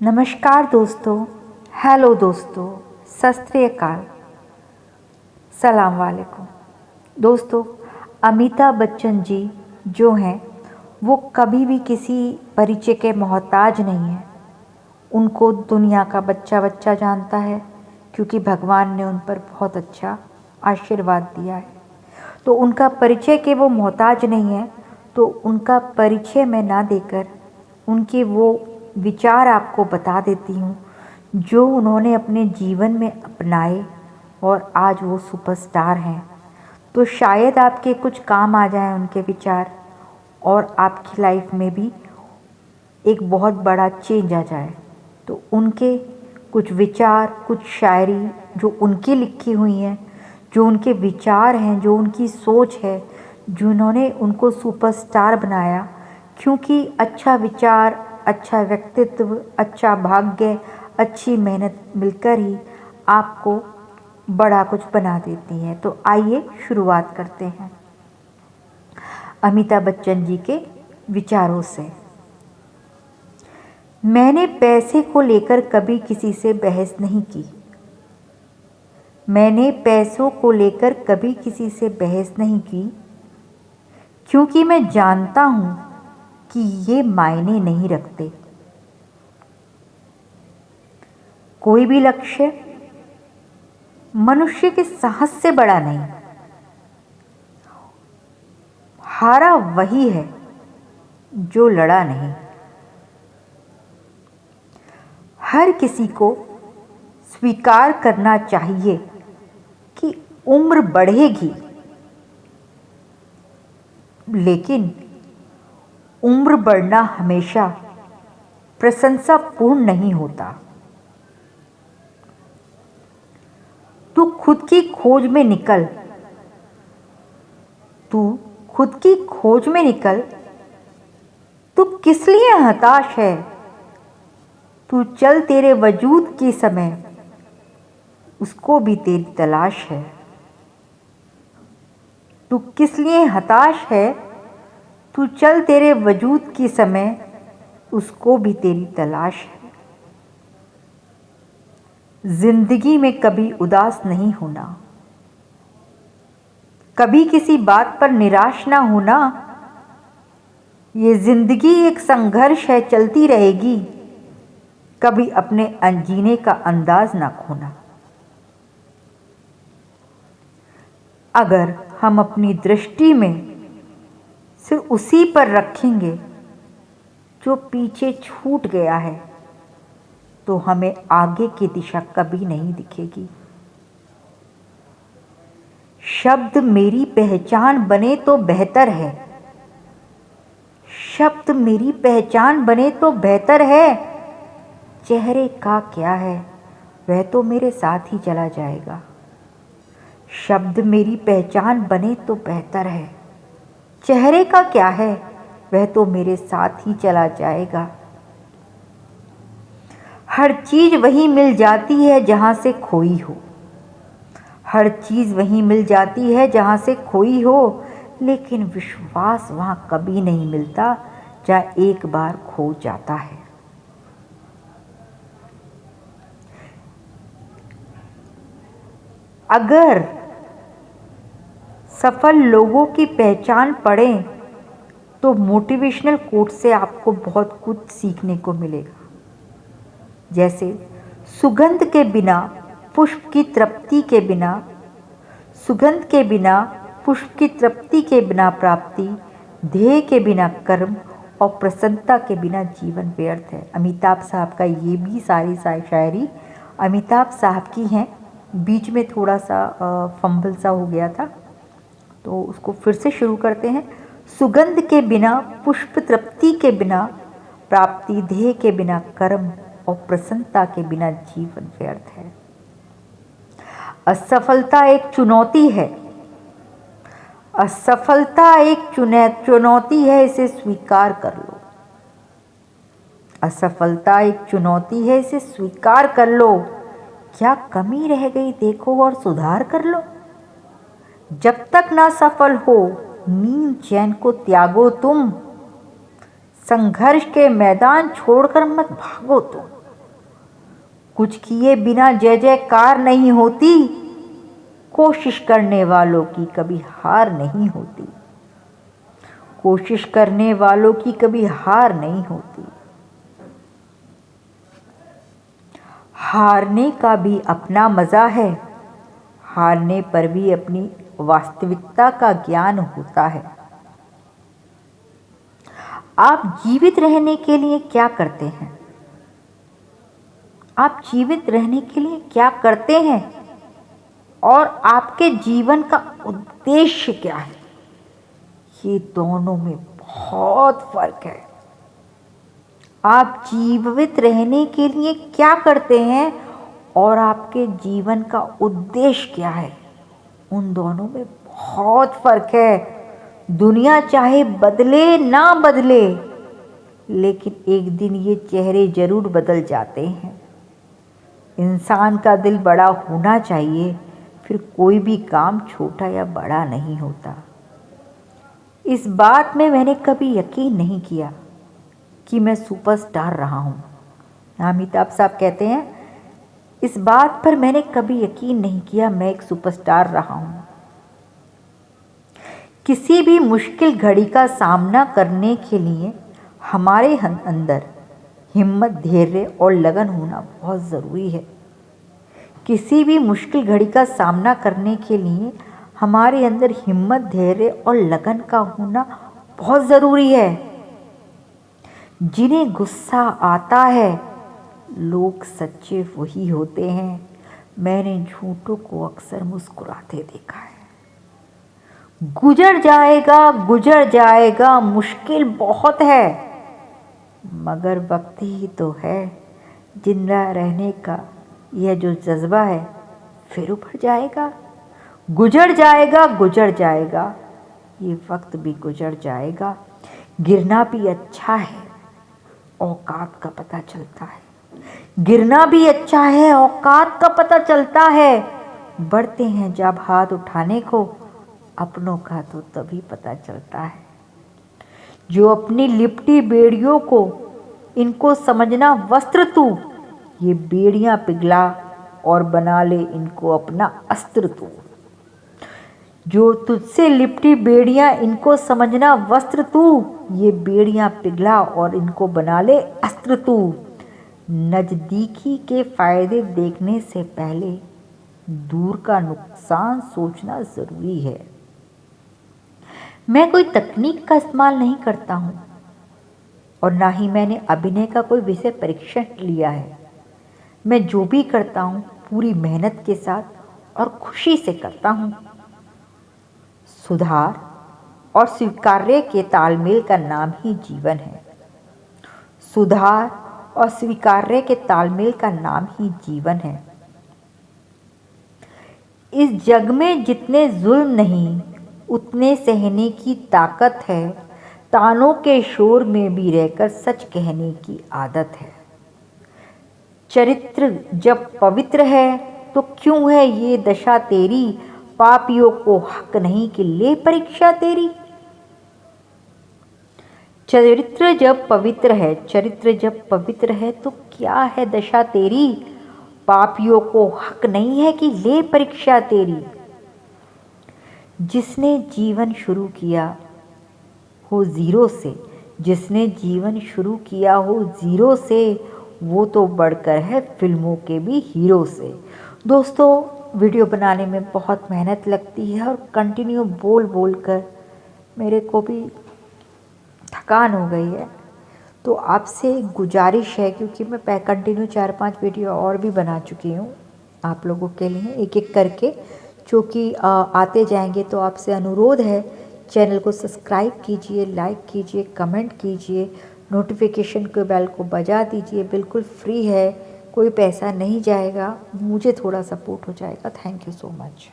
नमस्कार दोस्तों, हेलो दोस्तों, सत श्री अकाल, सलाम वालेकुम। दोस्तों, अमिताभ बच्चन जी जो हैं वो कभी भी किसी परिचय के मोहताज नहीं हैं। उनको दुनिया का बच्चा बच्चा जानता है क्योंकि भगवान ने उन पर बहुत अच्छा आशीर्वाद दिया है। तो उनका परिचय के वो मोहताज नहीं है। तो उनका परिचय मैं ना देकर उनके वो विचार आपको बता देती हूँ जो उन्होंने अपने जीवन में अपनाए और आज वो सुपरस्टार हैं। तो शायद आपके कुछ काम आ जाएं उनके विचार और आपकी लाइफ में भी एक बहुत बड़ा चेंज आ जाए। तो उनके कुछ विचार, कुछ शायरी जो उनकी लिखी हुई हैं, जो उनके विचार हैं, जो उनकी सोच है, जिन्होंने उनको सुपरस्टार बनाया। क्योंकि अच्छा विचार, अच्छा व्यक्तित्व, अच्छा भाग्य, अच्छी मेहनत मिलकर ही आपको बड़ा कुछ बना देती है। तो आइए शुरुआत करते हैं अमिताभ बच्चन जी के विचारों से। मैंने पैसे को लेकर कभी किसी से बहस नहीं की। मैंने पैसों को लेकर कभी किसी से बहस नहीं की, क्योंकि मैं जानता हूं कि ये मायने नहीं रखते। कोई भी लक्ष्य मनुष्य के साहस से बड़ा नहीं। हारा वही है जो लड़ा नहीं। हर किसी को स्वीकार करना चाहिए कि उम्र बढ़ेगी, लेकिन उम्र बढ़ना हमेशा प्रशंसापूर्ण नहीं होता। तू खुद की खोज में निकल। तू खुद की खोज में निकल। तू किस लिए हताश है? तू चल, तेरे वजूद के समय उसको भी तेरी तलाश है। तू किस लिए हताश है? तू चल, तेरे वजूद की समय उसको भी तेरी तलाश है। जिंदगी में कभी उदास नहीं होना, कभी किसी बात पर निराश ना होना। ये जिंदगी एक संघर्ष है, चलती रहेगी। कभी अपने जीने का अंदाज ना खोना। अगर हम अपनी दृष्टि में सिर्फ उसी पर रखेंगे जो पीछे छूट गया है, तो हमें आगे की दिशा कभी नहीं दिखेगी। शब्द मेरी पहचान बने तो बेहतर है। शब्द मेरी पहचान बने तो बेहतर है। चेहरे का क्या है, वह तो मेरे साथ ही चला जाएगा। शब्द मेरी पहचान बने तो बेहतर है। चेहरे का क्या है, वह तो मेरे साथ ही चला जाएगा। हर चीज वहीं मिल जाती है जहां से खोई हो। हर चीज वहीं मिल जाती है जहां से खोई हो, लेकिन विश्वास वहां कभी नहीं मिलता जहां एक बार खो जाता है। अगर सफल लोगों की पहचान पढ़ें तो मोटिवेशनल कोट से आपको बहुत कुछ सीखने को मिलेगा। जैसे सुगंध के बिना पुष्प की तृप्ति के बिना, सुगंध के बिना पुष्प की तृप्ति के बिना प्राप्ति, ध्येय के बिना कर्म और प्रसन्नता के बिना जीवन व्यर्थ है। अमिताभ साहब का ये भी सारी शायरी अमिताभ साहब की हैं। बीच में थोड़ा सा फंबल सा हो गया था, तो उसको फिर से शुरू करते हैं। सुगंध के बिना पुष्प तृप्ति के बिना प्राप्ति, ध्येय के बिना कर्म और प्रसन्नता के बिना जीवन व्यर्थ है। असफलता एक चुनौती है। असफलता एक चुनौती है, इसे स्वीकार कर लो। असफलता एक चुनौती है, इसे स्वीकार कर लो। क्या कमी रह गई देखो और सुधार कर लो। जब तक ना सफल हो नींद चैन को त्यागो तुम। संघर्ष के मैदान छोड़कर मत भागो तुम। कुछ किए बिना जय जयकार नहीं होती, कोशिश करने वालों की कभी हार नहीं होती, कोशिश करने वालों की कभी हार नहीं होती। हारने का भी अपना मज़ा है, हारने पर भी अपनी वास्तविकता का ज्ञान होता है। आप जीवित रहने के लिए क्या करते हैं? आप जीवित रहने के लिए क्या करते हैं और आपके जीवन का उद्देश्य क्या है? ये दोनों में बहुत फर्क है। आप जीवित रहने के लिए क्या करते हैं और आपके जीवन का उद्देश्य क्या है, उन दोनों में बहुत फर्क है। दुनिया चाहे बदले ना बदले, लेकिन एक दिन ये चेहरे जरूर बदल जाते हैं। इंसान का दिल बड़ा होना चाहिए, फिर कोई भी काम छोटा या बड़ा नहीं होता। इस बात में मैंने कभी यकीन नहीं किया कि मैं सुपरस्टार रहा हूँ। अमिताभ साहब कहते हैं, इस बात पर मैंने कभी यकीन नहीं किया मैं एक सुपरस्टार रहा हूँ। किसी भी मुश्किल घड़ी का सामना करने के लिए हमारे अंदर हिम्मत, धैर्य और लगन होना बहुत ज़रूरी है। किसी भी मुश्किल घड़ी का सामना करने के लिए हमारे अंदर हिम्मत, धैर्य और लगन का होना बहुत ज़रूरी है। जिन्हें गुस्सा आता है, लोग सच्चे वही होते हैं। मैंने झूठों को अक्सर मुस्कुराते देखा है। गुजर जाएगा, मुश्किल बहुत है, मगर वक्त ही तो है। जिंदा रहने का यह जो जज्बा है फिर उभर जाएगा। गुजर जाएगा, ये वक्त भी गुजर जाएगा। गिरना भी अच्छा है, औकात का पता चलता है। गिरना भी अच्छा है, औकात का पता चलता है। बढ़ते हैं जब हाथ उठाने को, अपनों का तो तभी पता चलता है। जो अपनी लिपटी बेड़ियों को, इनको समझना वस्त्र तू, ये बेड़ियां पिघला और बना ले इनको अपना अस्त्र तू। जो तुझसे लिपटी बेड़ियां, इनको समझना वस्त्र तू, ये बेड़ियां पिघला और इनको बना ले अस्त्र तू। नज़दीकी के फायदे देखने से पहले दूर का नुकसान सोचना ज़रूरी है। मैं कोई तकनीक का इस्तेमाल नहीं करता हूँ और ना ही मैंने अभिनय का कोई विषय परीक्षण लिया है। मैं जो भी करता हूँ पूरी मेहनत के साथ और खुशी से करता हूँ। सुधार और स्वीकार्य के तालमेल का नाम ही जीवन है। सुधार और स्वीकार्य के तालमेल का नाम ही जीवन है। इस जग में जितने जुल्म नहीं, उतने सहने की ताकत है। तानों के शोर में भी रहकर सच कहने की आदत है। चरित्र जब पवित्र है तो क्यों है ये दशा तेरी, पापियों को हक नहीं कि ले परीक्षा तेरी। चरित्र जब पवित्र है तो क्या है दशा तेरी, पापियों को हक नहीं है कि ले परीक्षा तेरी। जिसने जीवन शुरू किया हो जीरो से, वो तो बढ़कर है फिल्मों के भी हीरो से। दोस्तों, वीडियो बनाने में बहुत मेहनत लगती है और कंटिन्यू बोल कर मेरे को भी थकान हो गई है। तो आपसे गुजारिश है, क्योंकि मैं कंटिन्यू 4-5 वीडियो और भी बना चुकी हूँ आप लोगों के लिए, एक एक करके, जो कि आते जाएंगे। तो आपसे अनुरोध है, चैनल को सब्सक्राइब कीजिए, लाइक कीजिए, कमेंट कीजिए, नोटिफिकेशन के बेल को बजा दीजिए। बिल्कुल फ्री है, कोई पैसा नहीं जाएगा, मुझे थोड़ा सपोर्ट हो जाएगा। Thank you so much.